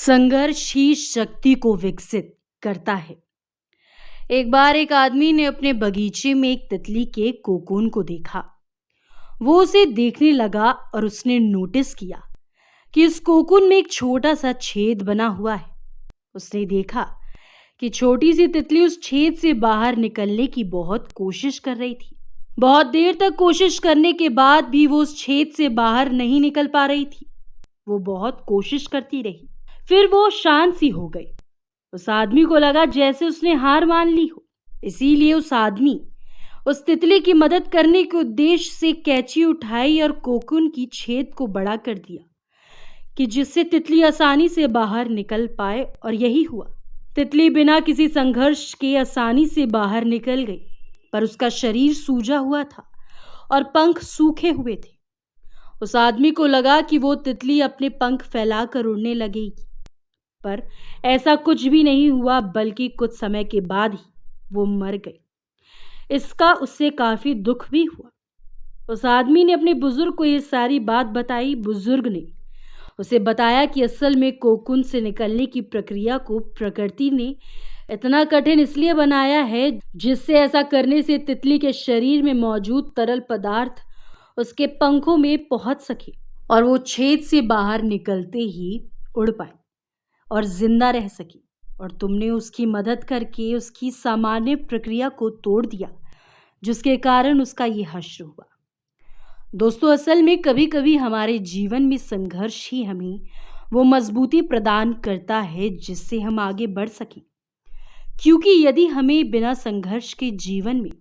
संघर्ष ही शक्ति को विकसित करता है। एक बार एक आदमी ने अपने बगीचे में एक तितली के कोकून को देखा। वो उसे देखने लगा और उसने नोटिस किया कि इस कोकून में एक छोटा सा छेद बना हुआ है। उसने देखा कि छोटी सी तितली उस छेद से बाहर निकलने की बहुत कोशिश कर रही थी। बहुत देर तक कोशिश करने के बाद भी वो उस छेद से बाहर नहीं निकल पा रही थी। वो बहुत कोशिश करती रही, फिर वो शांत सी हो गई। उस आदमी को लगा जैसे उसने हार मान ली हो। इसीलिए उस आदमी उस तितली की मदद करने के उद्देश्य से कैंची उठाई और कोकून की छेद को बड़ा कर दिया कि जिससे तितली आसानी से बाहर निकल पाए, और यही हुआ। तितली बिना किसी संघर्ष के आसानी से बाहर निकल गई, पर उसका शरीर सूजा हुआ था और पंख सूखे हुए थे। उस आदमी को लगा कि वो तितली अपने पंख फैलाकर उड़ने लगेगी, पर ऐसा कुछ भी नहीं हुआ, बल्कि कुछ समय के बाद ही वो मर गई। इसका उससे काफी दुख भी हुआ। उस आदमी ने अपने बुजुर्ग को ये सारी बात बताई। बुजुर्ग ने उसे बताया कि असल में कोकून से निकलने की प्रक्रिया को प्रकृति ने इतना कठिन इसलिए बनाया है जिससे ऐसा करने से तितली के शरीर में मौजूद तरल पदार्थ उसके पंखों में पहुंच सके और वो छेद से बाहर निकलते ही उड़ पाए और जिंदा रह सकी। और तुमने उसकी मदद करके उसकी सामान्य प्रक्रिया को तोड़ दिया, जिसके कारण उसका ये हश्र हुआ। दोस्तों, असल में कभी कभी हमारे जीवन में संघर्ष ही हमें वो मजबूती प्रदान करता है जिससे हम आगे बढ़ सकें। क्योंकि यदि हमें बिना संघर्ष के जीवन में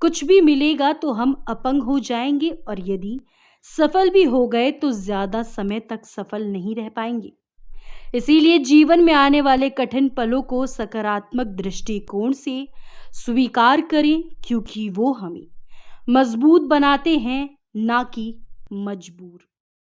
कुछ भी मिलेगा तो हम अपंग हो जाएंगे, और यदि सफल भी हो गए तो ज्यादा समय तक सफल नहीं रह पाएंगे। इसीलिए जीवन में आने वाले कठिन पलों को सकारात्मक दृष्टिकोण से स्वीकार करें, क्योंकि वो हमें मजबूत बनाते हैं, ना कि मजबूर।